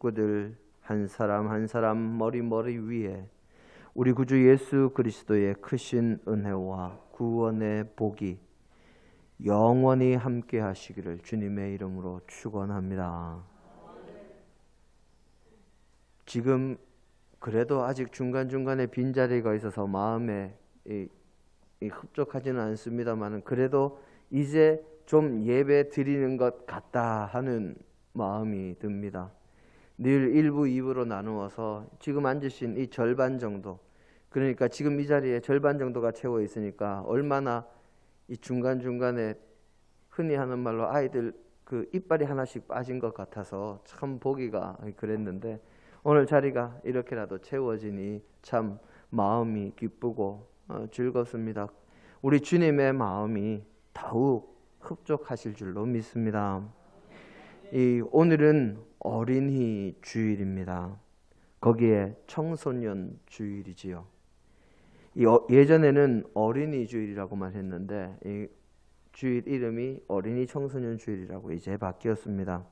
식구들 한 사람 한 사람 머리 위에 우리 구주 예수 그리스도의 크신 은혜와 구원의 복이 영원히 함께 하시기를 주님의 이름으로 축원합니다. 지금 그래도 아직 중간중간에 빈자리가 있어서 마음에 흡족하지는 않습니다만 그래도 이제 좀 예배 드리는 것 같다 하는 마음이 듭니다. 늘 1부, 2부로 나누어서 지금 앉으신 이 절반 정도, 그러니까 지금 이 자리에 절반 정도가 채워 있으니까 얼마나 이 중간중간에 흔히 하는 말로 아이들 그 이빨이 하나씩 빠진 것 같아서 참 보기가 그랬는데 오늘 자리가 이렇게라도 채워지니 참 마음이 기쁘고 즐겁습니다. 우리 주님의 마음이 더욱 흡족하실 줄로 믿습니다. 오늘은 어린이 주일입니다. 거기에 청소년 주일이지요. 예전에는 어린이 주일이라고만 했는데 이 주일 이름이 어린이 청소년 주일이라고 이제 바뀌었습니다.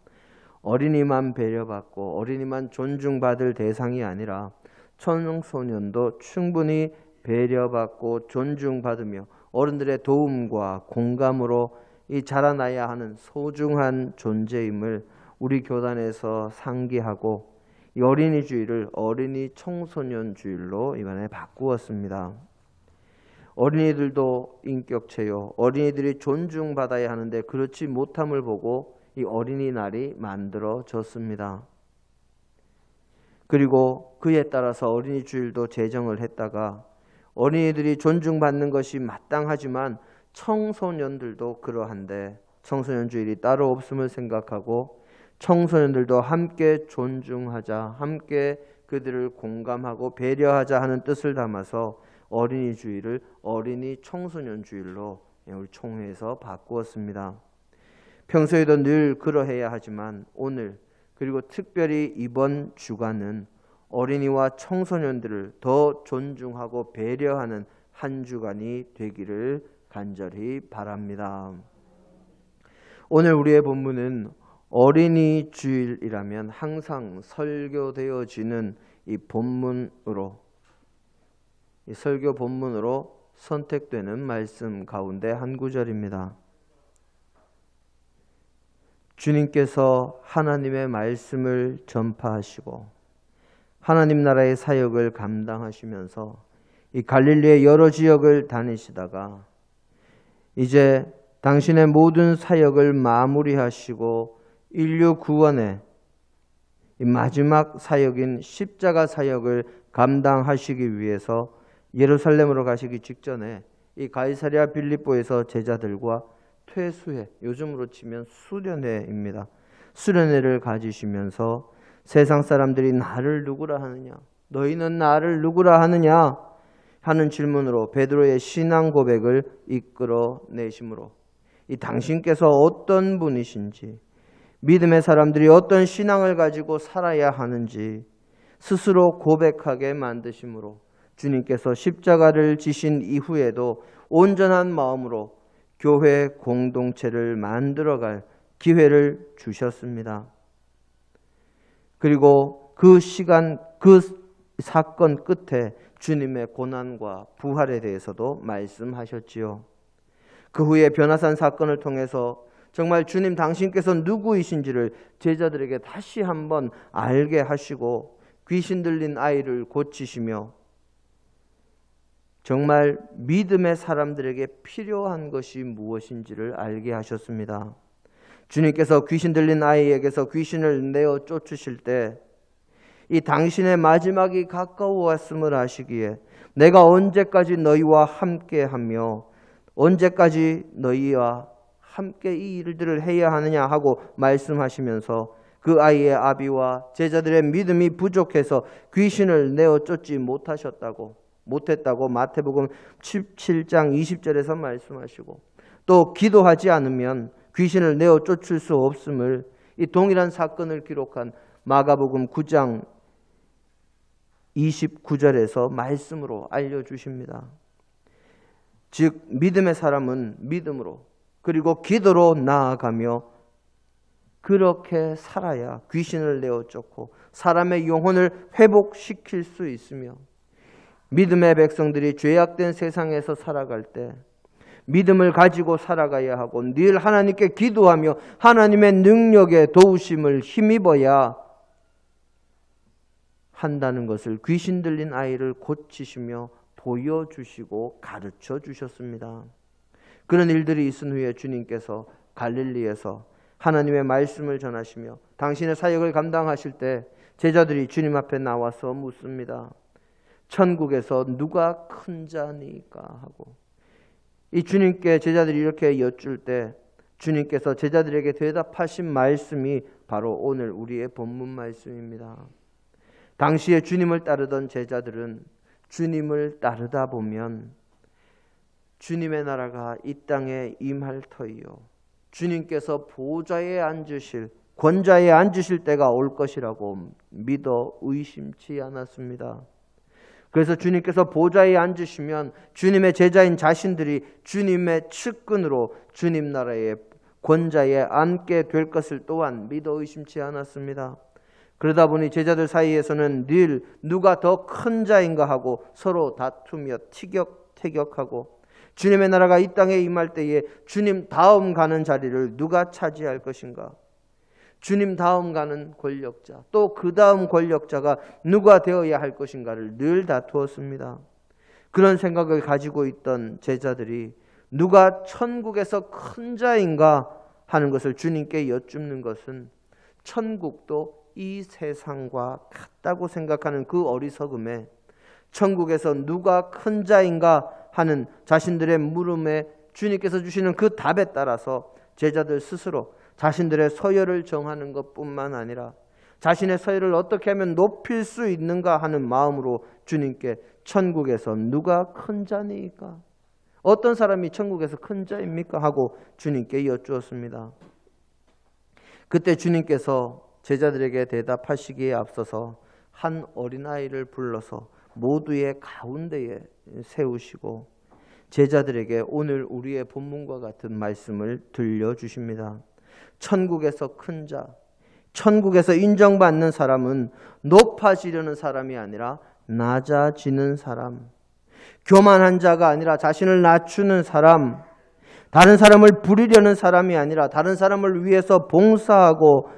어린이만 배려받고 어린이만 존중받을 대상이 아니라 청소년도 충분히 배려받고 존중받으며 어른들의 도움과 공감으로 이 자라나야 하는 소중한 존재임을 우리 교단에서 상기하고 이 어린이 주일을 어린이 청소년 주일로 이번에 바꾸었습니다. 어린이들도 인격체요. 어린이들이 존중받아야 하는데 그렇지 못함을 보고 이 어린이날이 만들어졌습니다. 그리고 그에 따라서 어린이 주일도 제정을 했다가 어린이들이 존중받는 것이 마땅하지만 청소년들도 그러한데 청소년 주일이 따로 없음을 생각하고 청소년들도 함께 존중하자, 함께 그들을 공감하고 배려하자 하는 뜻을 담아서 어린이 주일을 어린이 청소년 주일로 우리 총회에서 바꾸었습니다. 평소에도 늘 그러해야 하지만 오늘 그리고 특별히 이번 주간은 어린이와 청소년들을 더 존중하고 배려하는 한 주간이 되기를 간절히 바랍니다. 오늘 우리의 본문은 어린이 주일이라면 항상 설교되어지는 이 설교 본문으로 선택되는 말씀 가운데 한 구절입니다. 주님께서 하나님의 말씀을 전파하시고 하나님 나라의 사역을 감당하시면서 이 갈릴리의 여러 지역을 다니시다가 이제 당신의 모든 사역을 마무리하시고 인류 구원의 이 마지막 사역인 십자가 사역을 감당하시기 위해서 예루살렘으로 가시기 직전에 이 가이사랴 빌립보에서 제자들과 퇴수회, 요즘으로 치면 수련회입니다. 수련회를 가지시면서 세상 사람들이 나를 누구라 하느냐, 너희는 나를 누구라 하느냐 하는 질문으로 베드로의 신앙 고백을 이끌어내심으로 이 당신께서 어떤 분이신지, 믿음의 사람들이 어떤 신앙을 가지고 살아야 하는지 스스로 고백하게 만드심으로 주님께서 십자가를 지신 이후에도 온전한 마음으로 교회 공동체를 만들어갈 기회를 주셨습니다. 그리고 그 시간, 그 사건 끝에 주님의 고난과 부활에 대해서도 말씀하셨지요. 그 후에 변화산 사건을 통해서 정말 주님 당신께서 누구이신지를 제자들에게 다시 한번 알게 하시고 귀신 들린 아이를 고치시며 정말 믿음의 사람들에게 필요한 것이 무엇인지를 알게 하셨습니다. 주님께서 귀신 들린 아이에게서 귀신을 내어 쫓으실 때 이 당신의 마지막이 가까워 왔음을 아시기에 내가 언제까지 너희와 함께하며 언제까지 너희와 함께 이 일들을 해야 하느냐 하고 말씀하시면서 그 아이의 아비와 제자들의 믿음이 부족해서 귀신을 내어 쫓지 못했다고 마태복음 17장 20절에서 말씀하시고 또 기도하지 않으면 귀신을 내어 쫓을 수 없음을 이 동일한 사건을 기록한 마가복음 9장 29절에서 말씀으로 알려주십니다. 즉 믿음의 사람은 믿음으로 그리고 기도로 나아가며 그렇게 살아야 귀신을 내어 쫓고 사람의 영혼을 회복시킬 수 있으며, 믿음의 백성들이 죄악된 세상에서 살아갈 때 믿음을 가지고 살아가야 하고 늘 하나님께 기도하며 하나님의 능력의 도우심을 힘입어야 한다는 것을 귀신 들린 아이를 고치시며 보여주시고 가르쳐 주셨습니다. 그런 일들이 있은 후에 주님께서 갈릴리에서 하나님의 말씀을 전하시며 당신의 사역을 감당하실 때 제자들이 주님 앞에 나와서 묻습니다. 천국에서 누가 큰 자니까 하고, 이 주님께 제자들이 이렇게 여쭐 때 주님께서 제자들에게 대답하신 말씀이 바로 오늘 우리의 본문 말씀입니다. 당시에 주님을 따르던 제자들은 주님을 따르다 보면 주님의 나라가 이 땅에 임할 터이요, 주님께서 보좌에 앉으실, 권좌에 앉으실 때가 올 것이라고 믿어 의심치 않았습니다. 그래서 주님께서 보좌에 앉으시면 주님의 제자인 자신들이 주님의 측근으로 주님 나라의 권좌에 앉게 될 것을 또한 믿어 의심치 않았습니다. 그러다 보니 제자들 사이에서는 늘 누가 더 큰 자인가 하고 서로 다투며 티격태격하고, 주님의 나라가 이 땅에 임할 때에 주님 다음 가는 자리를 누가 차지할 것인가, 주님 다음 가는 권력자, 또 그 다음 권력자가 누가 되어야 할 것인가를 늘 다투었습니다. 그런 생각을 가지고 있던 제자들이 누가 천국에서 큰 자인가 하는 것을 주님께 여쭙는 것은 천국도 이 세상과 같다고 생각하는 그 어리석음에 천국에서 누가 큰 자인가 하는 자신들의 물음에 주님께서 주시는 그 답에 따라서 제자들 스스로 자신들의 서열을 정하는 것뿐만 아니라 자신의 서열을 어떻게 하면 높일 수 있는가 하는 마음으로 주님께 천국에서 누가 큰 자니까, 어떤 사람이 천국에서 큰 자입니까 하고 주님께 여쭈었습니다. 그때 주님께서 제자들에게 대답하시기에 앞서서 한 어린아이를 불러서 모두의 가운데에 세우시고 제자들에게 오늘 우리의 본문과 같은 말씀을 들려주십니다. 천국에서 큰 자, 천국에서 인정받는 사람은 높아지려는 사람이 아니라 낮아지는 사람, 교만한 자가 아니라 자신을 낮추는 사람, 다른 사람을 부리려는 사람이 아니라 다른 사람을 위해서 봉사하고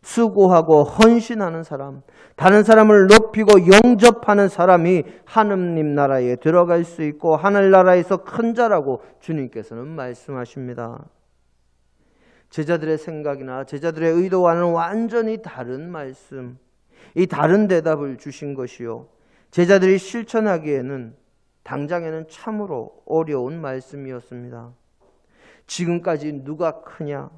수고하고 헌신하는 사람, 다른 사람을 높이고 영접하는 사람이 하느님 나라에 들어갈 수 있고 하늘나라에서 큰 자라고 주님께서는 말씀하십니다. 제자들의 생각이나 제자들의 의도와는 완전히 다른 말씀, 이 다른 대답을 주신 것이요, 제자들이 실천하기에는 당장에는 참으로 어려운 말씀이었습니다. 지금까지 누가 크냐,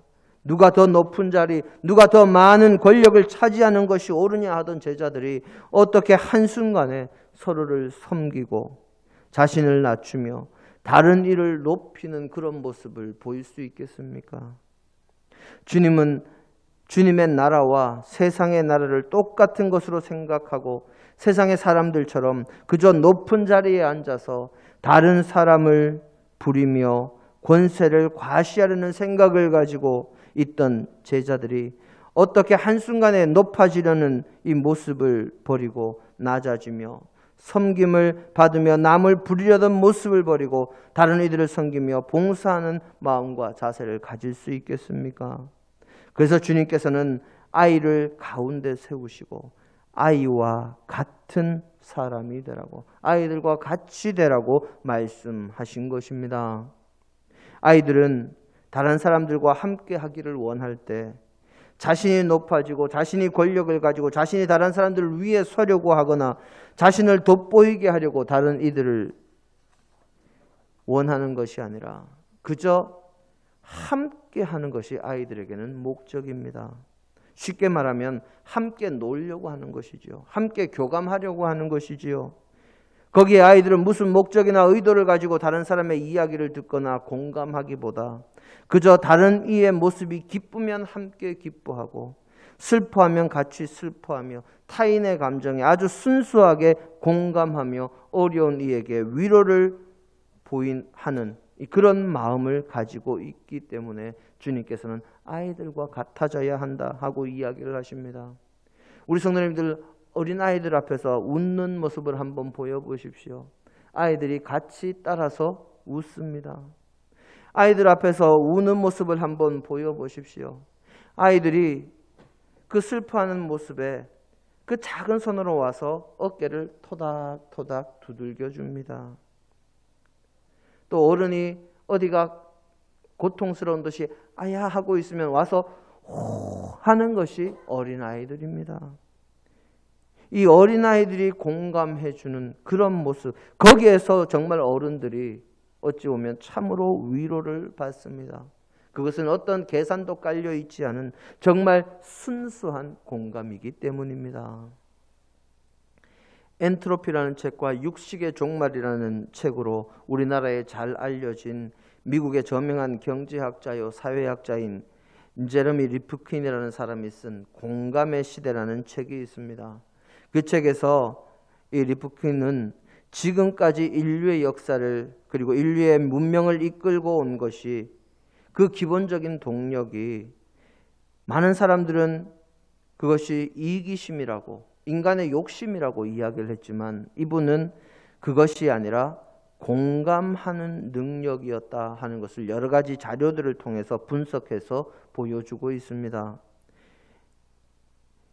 누가 더 높은 자리, 누가 더 많은 권력을 차지하는 것이 옳으냐 하던 제자들이 어떻게 한순간에 서로를 섬기고 자신을 낮추며 다른 이를 높이는 그런 모습을 보일 수 있겠습니까? 주님은 주님의 나라와 세상의 나라를 똑같은 것으로 생각하고 세상의 사람들처럼 그저 높은 자리에 앉아서 다른 사람을 부리며 권세를 과시하려는 생각을 가지고 있던 제자들이 어떻게 한순간에 높아지려는 이 모습을 버리고 낮아지며 섬김을 받으며 남을 부리려던 모습을 버리고 다른 이들을 섬기며 봉사하는 마음과 자세를 가질 수 있겠습니까? 그래서 주님께서는 아이를 가운데 세우시고 아이와 같은 사람이 되라고, 아이들과 같이 되라고 말씀하신 것입니다. 아이들은 다른 사람들과 함께 하기를 원할 때 자신이 높아지고 자신이 권력을 가지고 자신이 다른 사람들을 위해 서려고 하거나 자신을 돋보이게 하려고 다른 이들을 원하는 것이 아니라 그저 함께 하는 것이 아이들에게는 목적입니다. 쉽게 말하면 함께 놀려고 하는 것이지요. 함께 교감하려고 하는 것이지요. 거기에 아이들은 무슨 목적이나 의도를 가지고 다른 사람의 이야기를 듣거나 공감하기보다 그저 다른 이의 모습이 기쁘면 함께 기뻐하고 슬퍼하면 같이 슬퍼하며 타인의 감정에 아주 순수하게 공감하며 어려운 이에게 위로를 하는 그런 마음을 가지고 있기 때문에 주님께서는 아이들과 같아져야 한다 하고 이야기를 하십니다. 우리 성도님들, 어린아이들 앞에서 웃는 모습을 한번 보여보십시오. 아이들이 같이 따라서 웃습니다. 아이들 앞에서 우는 모습을 한번 보여보십시오. 아이들이 그 슬퍼하는 모습에 그 작은 손으로 와서 어깨를 토닥토닥 두들겨 줍니다. 또 어른이 어디가 고통스러운 듯이 아야 하고 있으면 와서 호 하는 것이 어린아이들입니다. 이 어린아이들이 공감해 주는 그런 모습, 거기에서 정말 어른들이 어찌 보면 참으로 위로를 받습니다. 그것은 어떤 계산도 깔려 있지 않은 정말 순수한 공감이기 때문입니다. 엔트로피라는 책과 육식의 종말이라는 책으로 우리나라에 잘 알려진 미국의 저명한 경제학자요 사회학자인 제러미 리프킨이라는 사람이 쓴 공감의 시대라는 책이 있습니다. 그 책에서 이 리프킨은 지금까지 인류의 역사를 그리고 인류의 문명을 이끌고 온 것이 그 기본적인 동력이 많은 사람들은 그것이 이기심이라고 인간의 욕심이라고 이야기를 했지만 이분은 그것이 아니라 공감하는 능력이었다 하는 것을 여러 가지 자료들을 통해서 분석해서 보여주고 있습니다.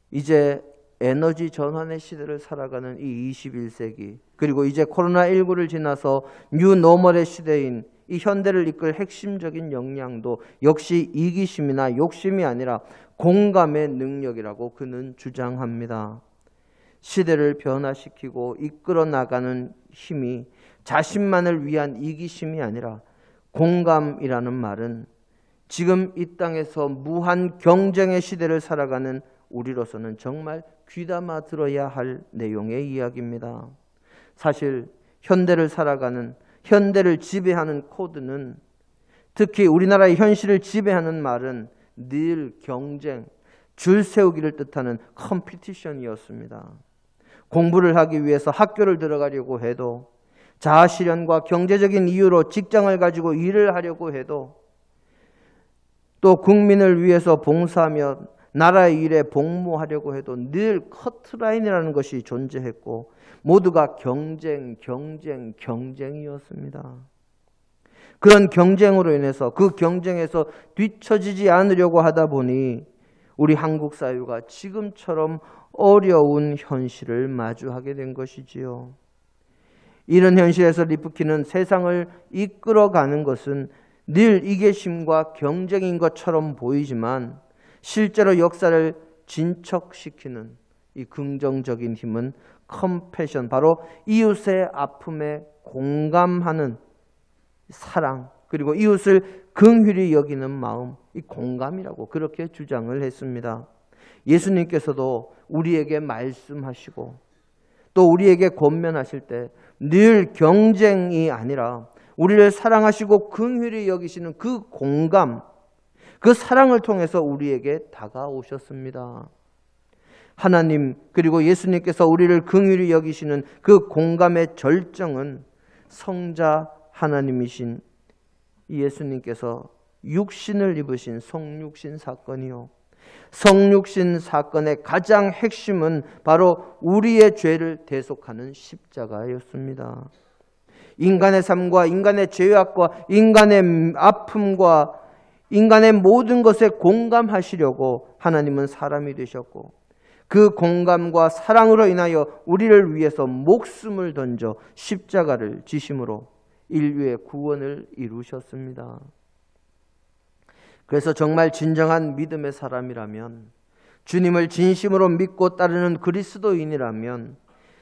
이제 에너지 전환의 시대를 살아가는 이 21세기 그리고 이제 코로나19를 지나서 뉴노멀의 시대인 이 현대를 이끌 핵심적인 역량도 역시 이기심이나 욕심이 아니라 공감의 능력이라고 그는 주장합니다. 시대를 변화시키고 이끌어 나가는 힘이 자신만을 위한 이기심이 아니라 공감이라는 말은 지금 이 땅에서 무한 경쟁의 시대를 살아가는 우리로서는 정말 귀담아 들어야 할 내용의 이야기입니다. 사실 현대를 살아가는 현대를 지배하는 코드는 특히 우리나라의 현실을 지배하는 말은 늘 경쟁, 줄 세우기를 뜻하는 컴피티션이었습니다. 공부를 하기 위해서 학교를 들어가려고 해도 자아실현과 경제적인 이유로 직장을 가지고 일을 하려고 해도 또 국민을 위해서 봉사하며 나라의 일에 복무하려고 해도 늘 커트라인이라는 것이 존재했고 모두가 경쟁이었습니다. 그런 경쟁으로 인해서 그 경쟁에서 뒤처지지 않으려고 하다 보니 우리 한국 사회가 지금처럼 어려운 현실을 마주하게 된 것이지요. 이런 현실에서 리프킨은 세상을 이끌어가는 것은 늘 이기심과 경쟁인 것처럼 보이지만 실제로 역사를 진척시키는 이 긍정적인 힘은 컴패션, 바로 이웃의 아픔에 공감하는 사랑, 그리고 이웃을 긍휼히 여기는 마음, 이 공감이라고 그렇게 주장을 했습니다. 예수님께서도 우리에게 말씀하시고 또 우리에게 권면하실 때 늘 경쟁이 아니라 우리를 사랑하시고 긍휼히 여기시는 그 공감, 그 사랑을 통해서 우리에게 다가오셨습니다. 하나님 그리고 예수님께서 우리를 긍휼히 여기시는 그 공감의 절정은 성자 하나님이신 예수님께서 육신을 입으신 성육신 사건이요. 성육신 사건의 가장 핵심은 바로 우리의 죄를 대속하는 십자가였습니다. 인간의 삶과 인간의 죄악과 인간의 아픔과 인간의 모든 것에 공감하시려고 하나님은 사람이 되셨고 그 공감과 사랑으로 인하여 우리를 위해서 목숨을 던져 십자가를 지심으로 인류의 구원을 이루셨습니다. 그래서 정말 진정한 믿음의 사람이라면, 주님을 진심으로 믿고 따르는 그리스도인이라면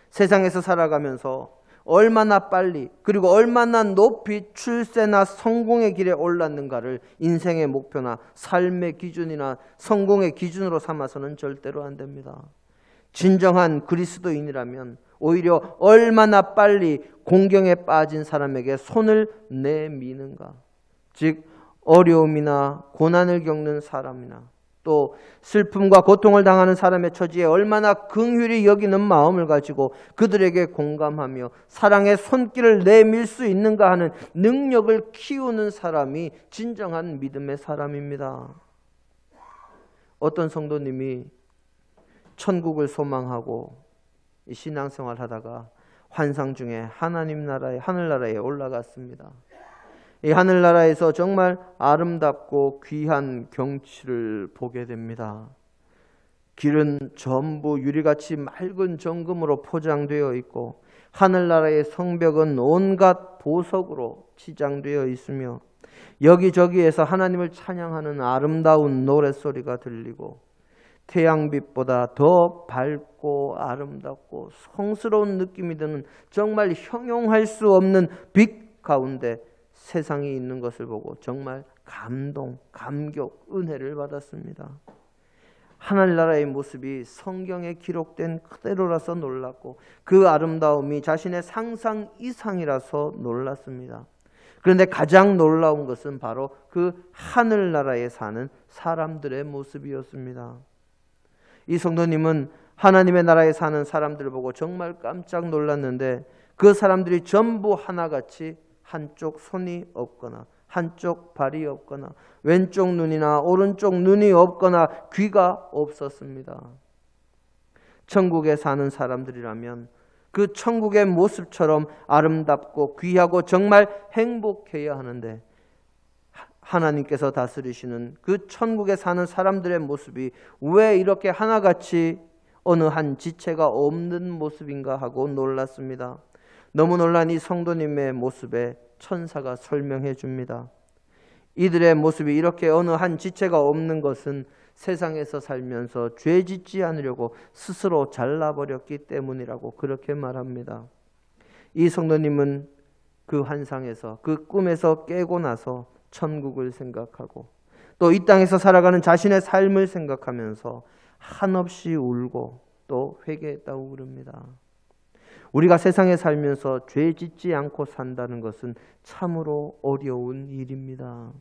세상에서 살아가면서 얼마나 빨리 그리고 얼마나 높이 출세나 성공의 길에 올랐는가를 인생의 목표나 삶의 기준이나 성공의 기준으로 삼아서는 절대로 안 됩니다. 진정한 그리스도인이라면 오히려 얼마나 빨리 공경에 빠진 사람에게 손을 내미는가, 즉 어려움이나 고난을 겪는 사람이나 또 슬픔과 고통을 당하는 사람의 처지에 얼마나 긍휼히 여기는 마음을 가지고 그들에게 공감하며 사랑의 손길을 내밀 수 있는가 하는 능력을 키우는 사람이 진정한 믿음의 사람입니다. 어떤 성도님이 천국을 소망하고 신앙생활 하다가 환상 중에 하나님 나라의 하늘나라에 올라갔습니다. 이 하늘나라에서 정말 아름답고 귀한 경치를 보게 됩니다. 길은 전부 유리같이 맑은 정금으로 포장되어 있고 하늘나라의 성벽은 온갖 보석으로 치장되어 있으며 여기저기에서 하나님을 찬양하는 아름다운 노랫소리가 들리고 태양빛보다 더 밝고 아름답고 성스러운 느낌이 드는 정말 형용할 수 없는 빛 가운데 세상이 있는 것을 보고 정말 감동, 감격, 은혜를 받았습니다. 하늘나라의 모습이 성경에 기록된 그대로라서 놀랐고 그 아름다움이 자신의 상상 이상이라서 놀랐습니다. 그런데 가장 놀라운 것은 바로 그 하늘나라에 사는 사람들의 모습이었습니다. 이 성도님은 하나님의 나라에 사는 사람들을 보고 정말 깜짝 놀랐는데 그 사람들이 전부 하나같이 한쪽 손이 없거나 한쪽 발이 없거나 왼쪽 눈이나 오른쪽 눈이 없거나 귀가 없었습니다. 천국에 사는 사람들이라면 그 천국의 모습처럼 아름답고 귀하고 정말 행복해야 하는데 하나님께서 다스리시는 그 천국에 사는 사람들의 모습이 왜 이렇게 하나같이 어느 한 지체가 없는 모습인가 하고 놀랐습니다. 너무 놀란 이 성도님의 모습에 천사가 설명해 줍니다. 이들의 모습이 이렇게 어느 한 지체가 없는 것은 세상에서 살면서 죄 짓지 않으려고 스스로 잘라버렸기 때문이라고 그렇게 말합니다. 이 성도님은 그 환상에서 그 꿈에서 깨고 나서 천국을 생각하고 또 이 땅에서 살아가는 자신의 삶을 생각하면서 한없이 울고 또 회개했다고 그럽니다. 우리가 세상에 살면서 죄 짓지 않고 산다는 것은 참으로 어려운 일입니다.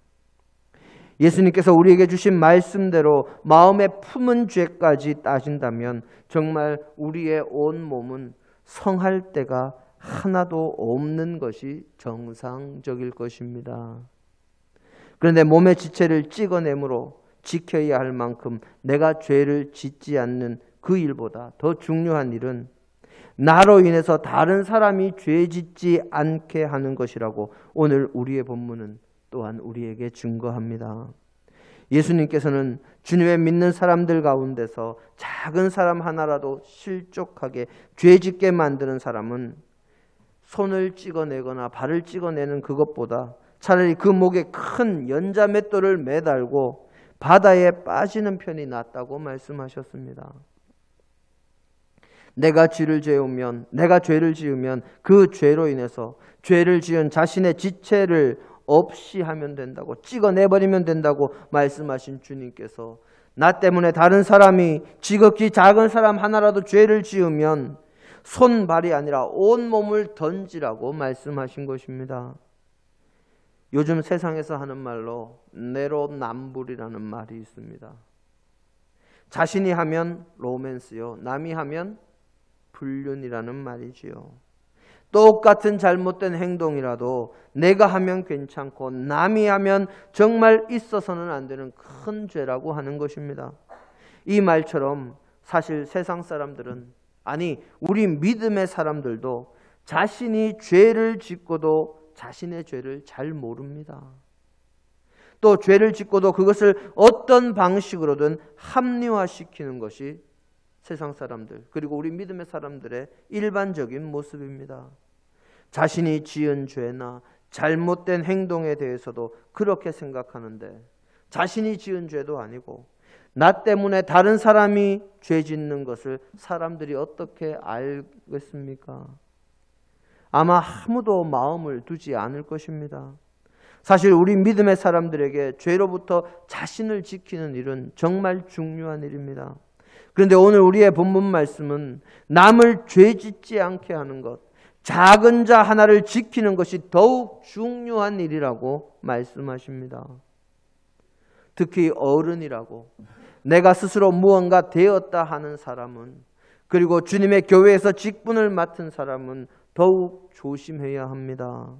예수님께서 우리에게 주신 말씀대로 마음에 품은 죄까지 따진다면 정말 우리의 온 몸은 성할 때가 하나도 없는 것이 정상적일 것입니다. 그런데 몸의 지체를 찍어내므로 지켜야 할 만큼 내가 죄를 짓지 않는 그 일보다 더 중요한 일은 나로 인해서 다른 사람이 죄 짓지 않게 하는 것이라고 오늘 우리의 본문은 또한 우리에게 증거합니다. 예수님께서는 주님의 믿는 사람들 가운데서 작은 사람 하나라도 실족하게 죄 짓게 만드는 사람은 손을 찍어내거나 발을 찍어내는 그것보다 차라리 그 목에 큰 연자맷돌을 매달고 바다에 빠지는 편이 낫다고 말씀하셨습니다. 내가 죄를 지으면 그 죄로 인해서 죄를 지은 자신의 지체를 없이 하면 된다고, 찍어내버리면 된다고 말씀하신 주님께서 나 때문에 다른 사람이 지극히 작은 사람 하나라도 죄를 지으면 손발이 아니라 온몸을 던지라고 말씀하신 것입니다. 요즘 세상에서 하는 말로 내로남불이라는 말이 있습니다. 자신이 하면 로맨스요, 남이 하면 불륜이라는 말이지요. 똑같은 잘못된 행동이라도 내가 하면 괜찮고 남이 하면 정말 있어서는 안 되는 큰 죄라고 하는 것입니다. 이 말처럼 사실 세상 사람들은, 아니 우리 믿음의 사람들도 자신이 죄를 짓고도 자신의 죄를 잘 모릅니다. 또 죄를 짓고도 그것을 어떤 방식으로든 합리화시키는 것이 세상 사람들, 그리고 우리 믿음의 사람들의 일반적인 모습입니다. 자신이 지은 죄나 잘못된 행동에 대해서도 그렇게 생각하는데 자신이 지은 죄도 아니고 나 때문에 다른 사람이 죄 짓는 것을 사람들이 어떻게 알겠습니까? 아마 아무도 마음을 두지 않을 것입니다. 사실 우리 믿음의 사람들에게 죄로부터 자신을 지키는 일은 정말 중요한 일입니다. 그런데 오늘 우리의 본문 말씀은 남을 죄 짓지 않게 하는 것, 작은 자 하나를 지키는 것이 더욱 중요한 일이라고 말씀하십니다. 특히 어른이라고 내가 스스로 무언가 되었다 하는 사람은, 그리고 주님의 교회에서 직분을 맡은 사람은 더욱 조심해야 합니다.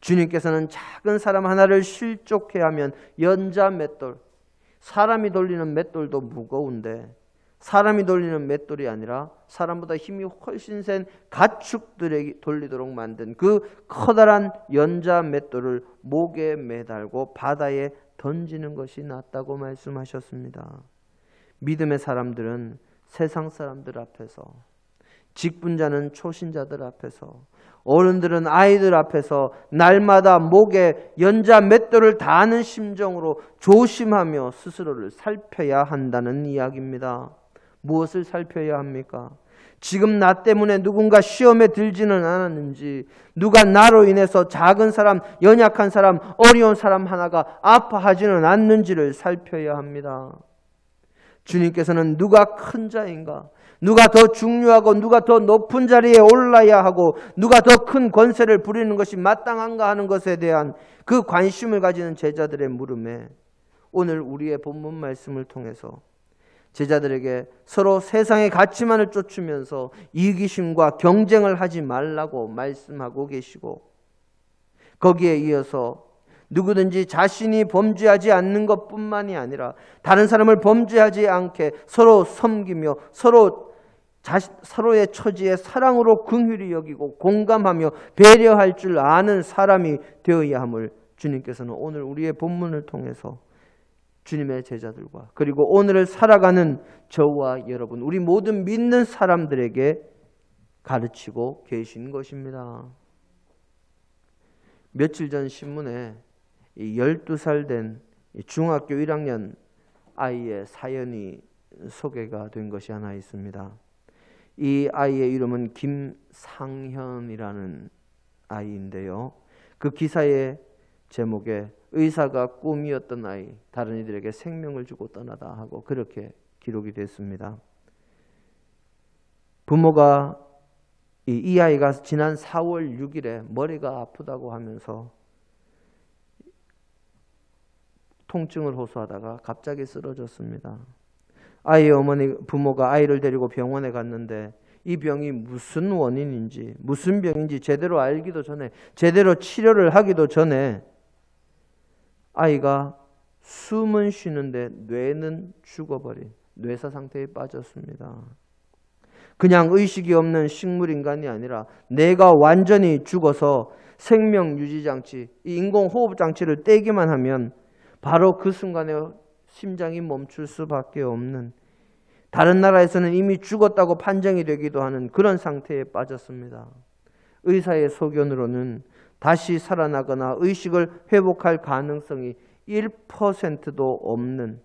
주님께서는 작은 사람 하나를 실족해 하면 연자 맷돌, 사람이 돌리는 맷돌도 무거운데 사람이 돌리는 맷돌이 아니라 사람보다 힘이 훨씬 센 가축들에게 돌리도록 만든 그 커다란 연자 맷돌을 목에 매달고 바다에 던지는 것이 낫다고 말씀하셨습니다. 믿음의 사람들은 세상 사람들 앞에서, 직분자는 초신자들 앞에서, 어른들은 아이들 앞에서 날마다 목에 연자 맷돌을 다하는 심정으로 조심하며 스스로를 살펴야 한다는 이야기입니다. 무엇을 살펴야 합니까? 지금 나 때문에 누군가 시험에 들지는 않았는지, 누가 나로 인해서 작은 사람, 연약한 사람, 어려운 사람 하나가 아파하지는 않는지를 살펴야 합니다. 주님께서는 누가 큰 자인가, 누가 더 중요하고 누가 더 높은 자리에 올라야 하고 누가 더 큰 권세를 부리는 것이 마땅한가 하는 것에 대한 그 관심을 가지는 제자들의 물음에 오늘 우리의 본문 말씀을 통해서 제자들에게 서로 세상의 가치만을 쫓으면서 이기심과 경쟁을 하지 말라고 말씀하고 계시고, 거기에 이어서 누구든지 자신이 범죄하지 않는 것뿐만이 아니라 다른 사람을 범죄하지 않게 서로 섬기며 서로의 처지에 사랑으로 긍휼히 여기고 공감하며 배려할 줄 아는 사람이 되어야 함을 주님께서는 오늘 우리의 본문을 통해서 주님의 제자들과 그리고 오늘을 살아가는 저와 여러분, 우리 모든 믿는 사람들에게 가르치고 계신 것입니다. 며칠 전 신문에 12살 된 중학교 1학년 아이의 사연이 소개가 된 것이 하나 있습니다. 이 아이의 이름은 김상현이라는 아이인데요. 그 기사의 제목에 의사가 꿈이었던 아이, 다른 이들에게 생명을 주고 떠나다 하고 그렇게 기록이 됐습니다. 부모가 이 아이가 지난 4월 6일에 머리가 아프다고 하면서 통증을 호소하다가 갑자기 쓰러졌습니다. 아이의 어머니, 부모가 아이를 데리고 병원에 갔는데 이 병이 무슨 원인인지, 무슨 병인지 제대로 알기도 전에, 제대로 치료를 하기도 전에 아이가 숨은 쉬는데 뇌는 죽어버린 뇌사 상태에 빠졌습니다. 그냥 의식이 없는 식물인간이 아니라 뇌가 완전히 죽어서 생명 유지장치, 이 인공호흡장치를 떼기만 하면 바로 그 순간에 심장이 멈출 수밖에 없는, 다른 나라에서는 이미 죽었다고 판정이 되기도 하는 그런 상태에 빠졌습니다. 의사의 소견으로는 다시 살아나거나 의식을 회복할 가능성이 1%도 없는,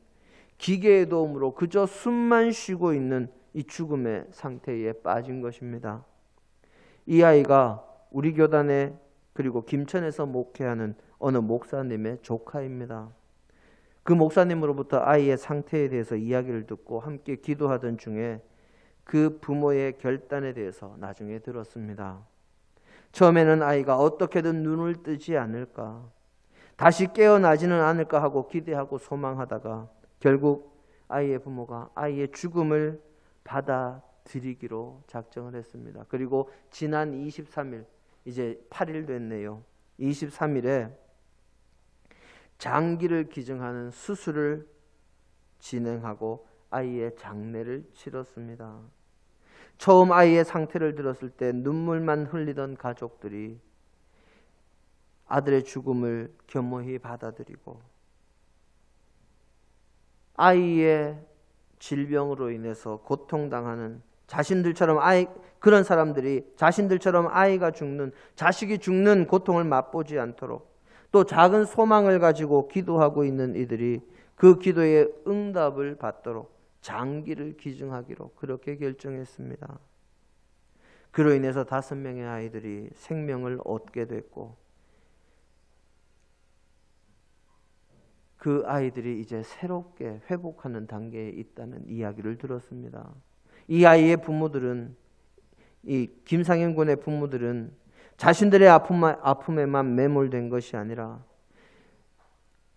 기계의 도움으로 그저 숨만 쉬고 있는 이 죽음의 상태에 빠진 것입니다. 이 아이가 우리 교단에 그리고 김천에서 목회하는 어느 목사님의 조카입니다. 그 목사님으로부터 아이의 상태에 대해서 이야기를 듣고 함께 기도하던 중에 그 부모의 결단에 대해서 나중에 들었습니다. 처음에는 아이가 어떻게든 눈을 뜨지 않을까, 다시 깨어나지는 않을까 하고 기대하고 소망하다가 결국 아이의 부모가 아이의 죽음을 받아들이기로 작정을 했습니다. 그리고 지난 23일, 이제 8일 됐네요. 23일에 장기를 기증하는 수술을 진행하고 아이의 장례를 치렀습니다. 처음 아이의 상태를 들었을 때 눈물만 흘리던 가족들이 아들의 죽음을 겸허히 받아들이고 아이의 질병으로 인해서 고통당하는 자신들처럼 그런 사람들이 자신들처럼 아이가 죽는, 자식이 죽는 고통을 맛보지 않도록 또 작은 소망을 가지고 기도하고 있는 이들이 그 기도에 응답을 받도록 장기를 기증하기로 그렇게 결정했습니다. 그로 인해서 5명의 아이들이 생명을 얻게 됐고 그 아이들이 이제 새롭게 회복하는 단계에 있다는 이야기를 들었습니다. 이 아이의 부모들은, 이 김상현 군의 부모들은 자신들의 아픔에만 매몰된 것이 아니라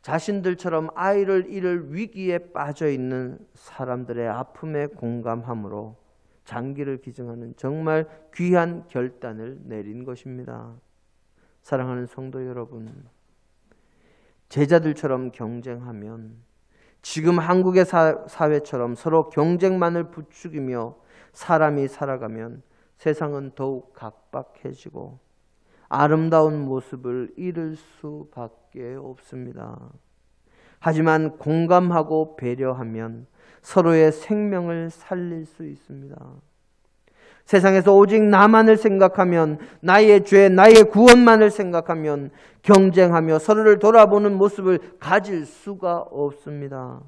자신들처럼 아이를 잃을 위기에 빠져 있는 사람들의 아픔에 공감함으로 장기를 기증하는 정말 귀한 결단을 내린 것입니다. 사랑하는 성도 여러분, 제자들처럼 경쟁하면 지금 한국의 사회처럼 서로 경쟁만을 부추기며 사람이 살아가면 세상은 더욱 각박해지고 아름다운 모습을 잃을 수밖에 없습니다. 하지만 공감하고 배려하면 서로의 생명을 살릴 수 있습니다. 세상에서 오직 나만을 생각하면, 나의 죄, 나의 구원만을 생각하면 경쟁하며 서로를 돌아보는 모습을 가질 수가 없습니다.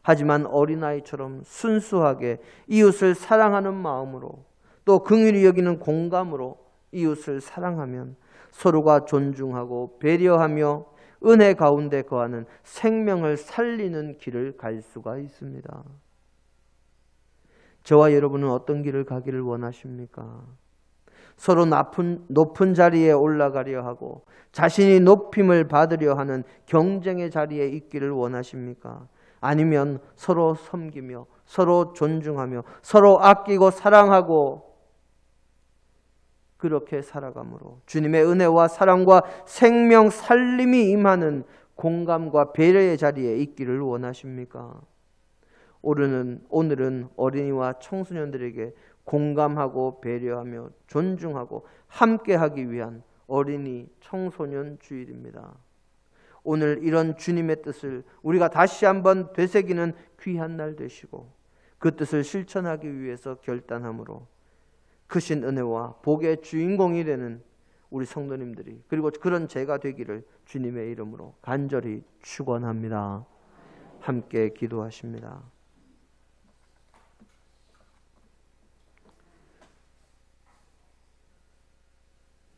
하지만 어린아이처럼 순수하게 이웃을 사랑하는 마음으로, 또 긍휼히 여기는 공감으로 이웃을 사랑하면 서로가 존중하고 배려하며 은혜 가운데 거하는 생명을 살리는 길을 갈 수가 있습니다. 저와 여러분은 어떤 길을 가기를 원하십니까? 서로 높은 자리에 올라가려 하고 자신이 높임을 받으려 하는 경쟁의 자리에 있기를 원하십니까? 아니면 서로 섬기며 서로 존중하며 서로 아끼고 사랑하고 그렇게 살아감으로 주님의 은혜와 사랑과 생명 살림이 임하는 공감과 배려의 자리에 있기를 원하십니까? 오늘은 어린이와 청소년들에게 공감하고 배려하며 존중하고 함께하기 위한 어린이 청소년 주일입니다. 오늘 이런 주님의 뜻을 우리가 다시 한번 되새기는 귀한 날 되시고 그 뜻을 실천하기 위해서 결단함으로 크신 은혜와 복의 주인공이 되는 우리 성도님들이, 그리고 그런 제가 되기를 주님의 이름으로 간절히 축원합니다. 함께 기도하십니다.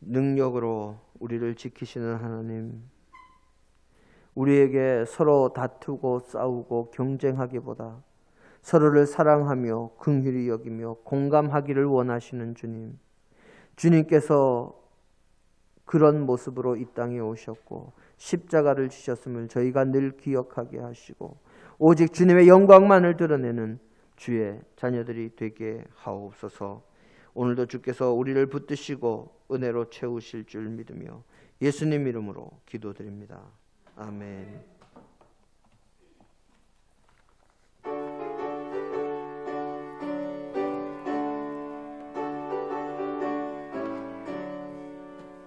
능력으로 우리를 지키시는 하나님, 우리에게 서로 다투고 싸우고 경쟁하기보다 서로를 사랑하며 긍휼히 여기며 공감하기를 원하시는 주님, 주님께서 그런 모습으로 이 땅에 오셨고 십자가를 지셨음을 저희가 늘 기억하게 하시고 오직 주님의 영광만을 드러내는 주의 자녀들이 되게 하옵소서. 오늘도 주께서 우리를 붙드시고 은혜로 채우실 줄 믿으며 예수님 이름으로 기도드립니다. 아멘.